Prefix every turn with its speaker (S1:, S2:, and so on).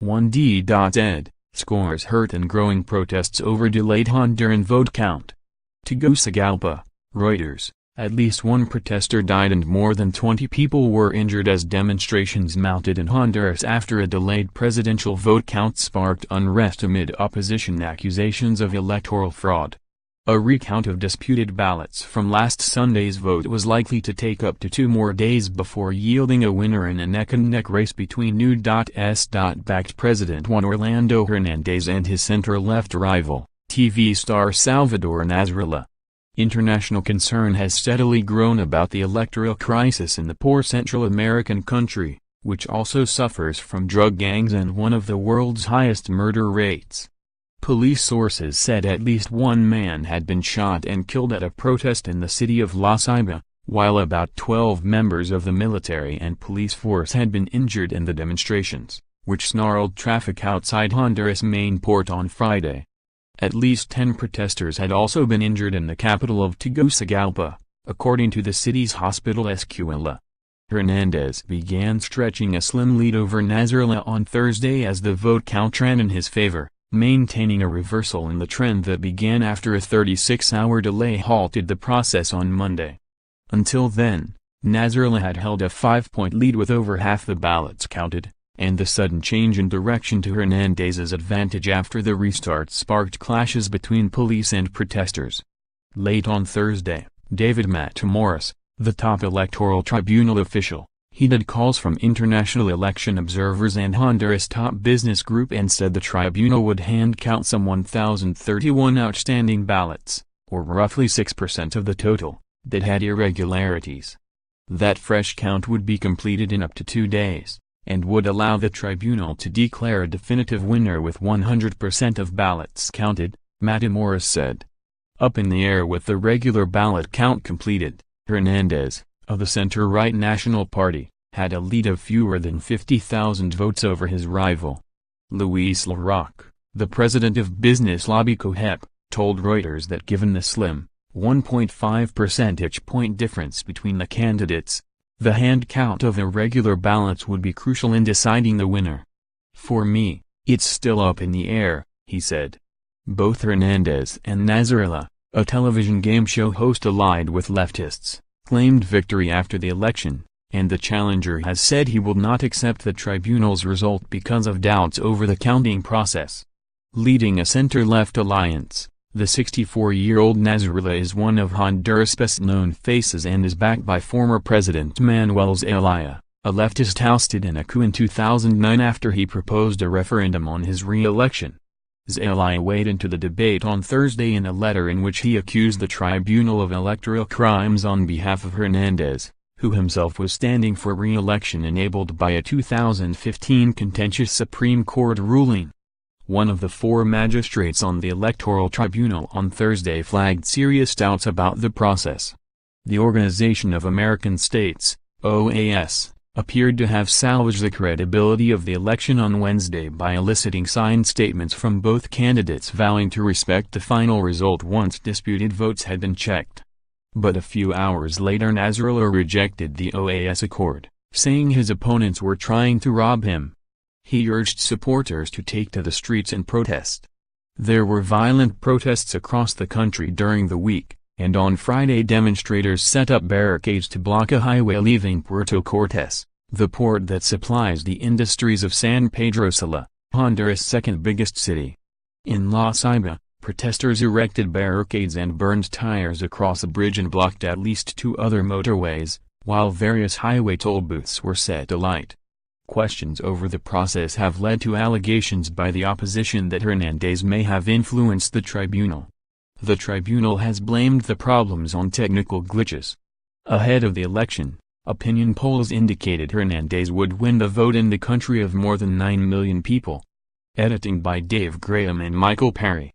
S1: 1 d.ead, scores hurt and growing protests over delayed Honduran vote count. TEGUCIGALPA, Reuters, at least one protester died and more than 20 people were injured as demonstrations mounted in Honduras after a delayed presidential vote count sparked unrest amid opposition accusations of electoral fraud. A recount of disputed ballots from last Sunday's vote was likely to take up to 2 more days before yielding a winner in a neck-and-neck race between new.s.backed President Juan Orlando Hernandez and his center-left rival, TV star Salvador Nasralla. International concern has steadily grown about the electoral crisis in the poor Central American country, which also suffers from drug gangs and one of the world's highest murder rates. Police sources said at least one man had been shot and killed at a protest in the city of Ceiba, while about 12 members of the military and police force had been injured in the demonstrations, which snarled traffic outside Honduras' main port on Friday. At least 10 protesters had also been injured in the capital of TEGUCIGALPA, according to the city's hospital escuela. Hernandez began stretching a slim lead over Nasralla on Thursday as the vote count ran in his favor, maintaining a reversal in the trend that began after a 36-hour delay halted the process on Monday. Until then, Nasralla had held a 5-point lead with over half the ballots counted, and the sudden change in direction to Hernandez's advantage after the restart sparked clashes between police and protesters. Late on Thursday, David Matamoros, the top electoral tribunal official, heeded calls from international election observers and Honduras' top business group and said the tribunal would hand-count some 1,031 outstanding ballots, or roughly 6% of the total, that had irregularities. That fresh count would be completed in up to 2 days, and would allow the tribunal to declare a definitive winner with 100% of ballots counted, Matamoros said. Up in the air with the regular ballot count completed, Hernandez, of the center-right National Party, had a lead of fewer than 50,000 votes over his rival. Luis Larroque, the president of business lobby COHEP, told Reuters that given the slim, 1.5 percentage point difference between the candidates, the hand count of irregular ballots would be crucial in deciding the winner. "For me, it's still up in the air," he said. Both Hernandez and Nasralla, a television game show host allied with leftists, claimed victory after the election, and the challenger has said he will not accept the tribunal's result because of doubts over the counting process. Leading a center-left alliance, the 64-year-old Nasralla is one of Honduras' best-known faces and is backed by former President Manuel Zelaya, a leftist ousted in a coup in 2009 after he proposed a referendum on his re-election. Zelaya weighed into the debate on Thursday in a letter in which he accused the tribunal of electoral crimes on behalf of Hernandez, who himself was standing for re-election enabled by a 2015 contentious Supreme Court ruling. One of the 4 magistrates on the electoral tribunal on Thursday flagged serious doubts about the process. The Organization of American States, OAS, appeared to have salvaged the credibility of the election on Wednesday by eliciting signed statements from both candidates vowing to respect the final result once disputed votes had been checked. But a few hours later Nasralla rejected the OAS accord, saying his opponents were trying to rob him. He urged supporters to take to the streets and protest. There were violent protests across the country during the week, and on Friday demonstrators set up barricades to block a highway leaving Puerto Cortes, the port that supplies the industries of San Pedro Sula, Honduras' second biggest city. In Ceiba, protesters erected barricades and burned tires across a bridge and blocked at least 2 other motorways, while various highway toll booths were set alight. Questions over the process have led to allegations by the opposition that Hernandez may have influenced the tribunal. The tribunal has blamed the problems on technical glitches. Ahead of the election, opinion polls indicated Hernandez would win the vote in the country of more than 9 million people. Editing by Dave Graham and Michael Perry.